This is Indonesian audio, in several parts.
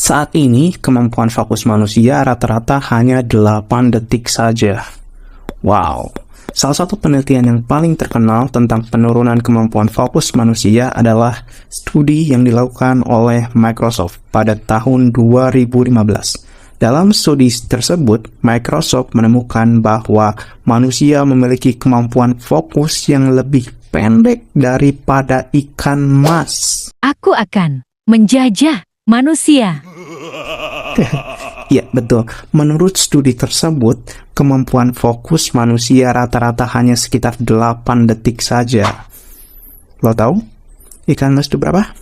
Saat ini, kemampuan fokus manusia rata-rata hanya 8 detik saja. Wow. Salah satu penelitian yang paling terkenal tentang penurunan kemampuan fokus manusia adalah studi yang dilakukan oleh Microsoft pada tahun 2015. Dalam studi tersebut, Microsoft menemukan bahwa manusia memiliki kemampuan fokus yang lebih pendek daripada ikan mas. Aku akan menjajah manusia. Ya, betul. Menurut studi tersebut, kemampuan fokus manusia rata-rata hanya sekitar 8 detik saja. Lo tahu ikan mas itu berapa?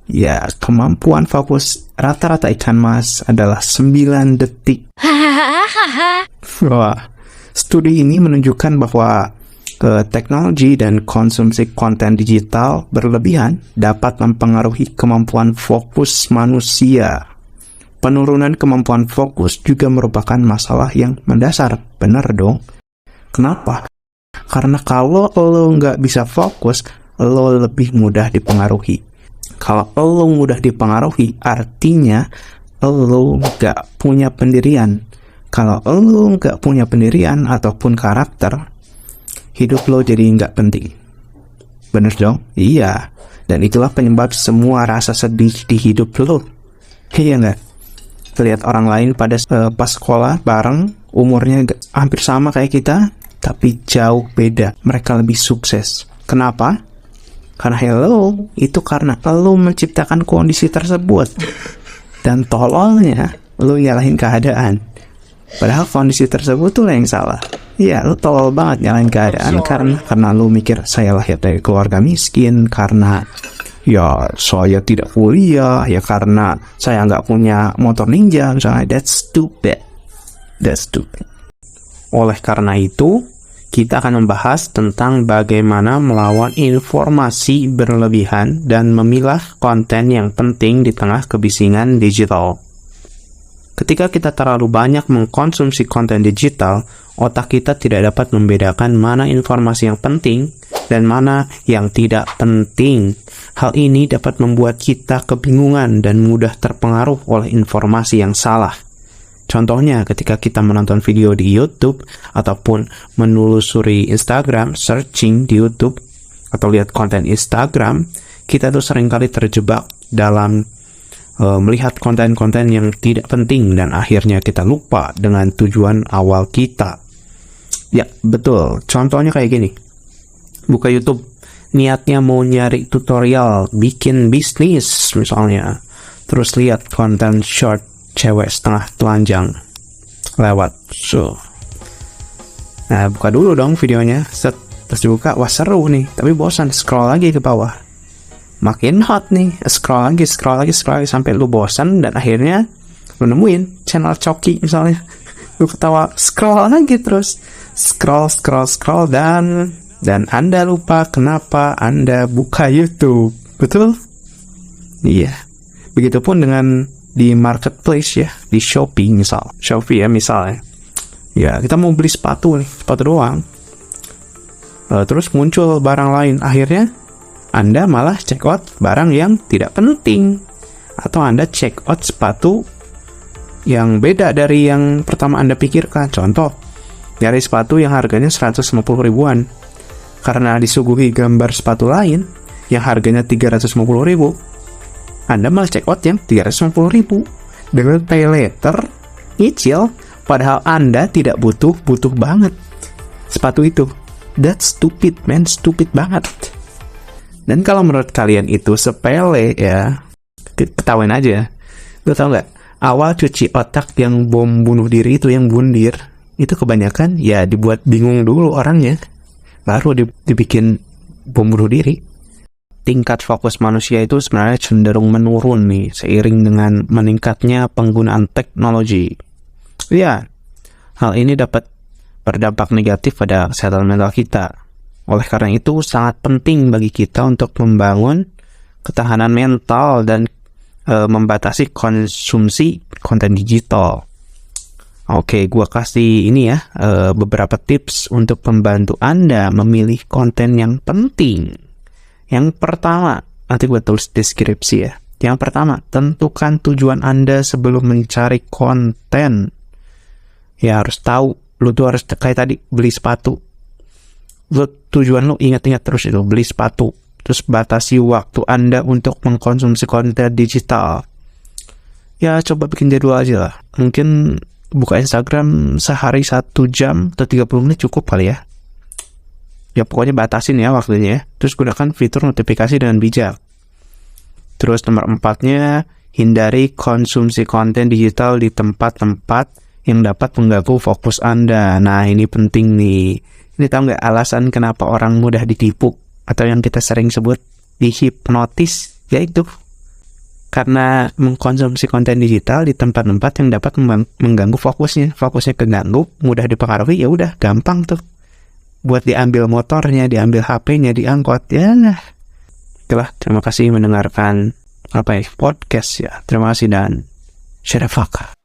Ya, kemampuan fokus rata-rata ikan mas adalah 9 detik. Wah, studi ini menunjukkan bahwa teknologi dan konsumsi konten digital berlebihan dapat mempengaruhi kemampuan fokus manusia. Penurunan kemampuan fokus juga merupakan masalah yang mendasar. Benar dong? Kenapa? Karena kalau lo nggak bisa fokus, lo lebih mudah dipengaruhi. Kalau lo mudah dipengaruhi, artinya lo nggak punya pendirian. Kalau lo nggak punya pendirian ataupun karakter, hidup lo jadi nggak penting. Bener dong? Iya. Dan itulah penyebab semua rasa sedih di hidup lo. Iya nggak? Lihat orang lain pada pas sekolah bareng, umurnya hampir sama kayak kita, tapi jauh beda. Mereka lebih sukses. Kenapa? Karena hello, itu karena lo menciptakan kondisi tersebut. Dan tololnya, lo nyalahin keadaan. Padahal kondisi tersebut tuh yang salah. Iya, lo tolol banget nyalahin keadaan karena lo mikir saya lahir dari keluarga miskin, karena ya saya tidak kuliah, ya karena saya nggak punya motor ninja misalnya. That's stupid. Oleh karena itu, kita akan membahas tentang bagaimana melawan informasi berlebihan dan memilah konten yang penting di tengah kebisingan digital. Ketika kita terlalu banyak mengkonsumsi konten digital, otak kita tidak dapat membedakan mana informasi yang penting dan mana yang tidak penting. Hal ini dapat membuat kita kebingungan dan mudah terpengaruh oleh informasi yang salah. Contohnya, ketika kita menonton video di YouTube ataupun menelusuri Instagram, searching di YouTube atau lihat konten Instagram, kita tuh seringkali terjebak dalam melihat konten-konten yang tidak penting dan akhirnya kita lupa dengan tujuan awal kita. Ya, betul. Contohnya kayak gini. Buka YouTube, niatnya mau nyari tutorial bikin bisnis misalnya. Terus lihat konten short cewek setengah telanjang lewat. Nah, buka dulu dong videonya. Terus dibuka, wah seru nih, tapi bosan, scroll lagi ke bawah. Makin hot nih, scroll lagi sampai lu bosan dan akhirnya lu nemuin channel Coki misalnya. Lu ketawa, scroll lagi terus. Scroll dan Anda lupa kenapa Anda buka YouTube. Betul? Iya. Begitupun dengan di marketplace ya, di Shopee misalnya. Ya, kita mau beli sepatu doang. Terus muncul barang lain, akhirnya Anda malah check out barang yang tidak penting. Atau Anda check out sepatu yang beda dari yang pertama Anda pikirkan. Contoh, nyari sepatu yang harganya 150 ribuan. Karena disuguhi gambar sepatu lain yang harganya 350 ribu, Anda malah check out yang 350 ribu. Dengan pay later, nyicil, padahal Anda tidak butuh banget sepatu itu. That's stupid, man. Stupid banget. Dan kalau menurut kalian itu sepele ya, ketawain aja. Lo tau nggak? Awal cuci otak yang bom bunuh diri itu, yang bundir, itu kebanyakan ya dibuat bingung dulu orangnya, baru dibikin bom bunuh diri. Tingkat fokus manusia itu sebenarnya cenderung menurun nih seiring dengan meningkatnya penggunaan teknologi. Ya, hal ini dapat berdampak negatif pada kesehatan mental kita. Oleh karena itu, sangat penting bagi kita untuk membangun ketahanan mental dan membatasi konsumsi konten digital. Oke, gua kasih ini ya, beberapa tips untuk membantu Anda memilih konten yang penting. Yang pertama, nanti gue tulis deskripsi ya. Yang pertama, tentukan tujuan Anda sebelum mencari konten. Ya harus tahu, lu tuh harus kayak tadi, beli sepatu. Tujuan lu ingat-ingat terus itu, beli sepatu. Terus batasi waktu Anda untuk mengkonsumsi konten digital. Ya coba bikin jadwal aja lah. Mungkin buka Instagram sehari 1 jam atau 30 menit cukup kali ya. Ya pokoknya batasin ya waktunya ya. Terus gunakan fitur notifikasi dengan bijak. Terus nomor 4-nya, hindari konsumsi konten digital di tempat-tempat yang dapat mengganggu fokus Anda. Nah, ini penting nih. Ini tahu nggak alasan kenapa orang mudah ditipu? Atau yang kita sering sebut dihipnotis? Yaitu karena mengkonsumsi konten digital di tempat-tempat yang dapat mengganggu fokusnya. Fokusnya keganggu, mudah dipengaruhi, ya udah gampang tuh. Buat diambil motornya, diambil HP-nya, diangkut, ya nah. Itulah, terima kasih mendengarkan podcast ya. Terima kasih dan syarafaka.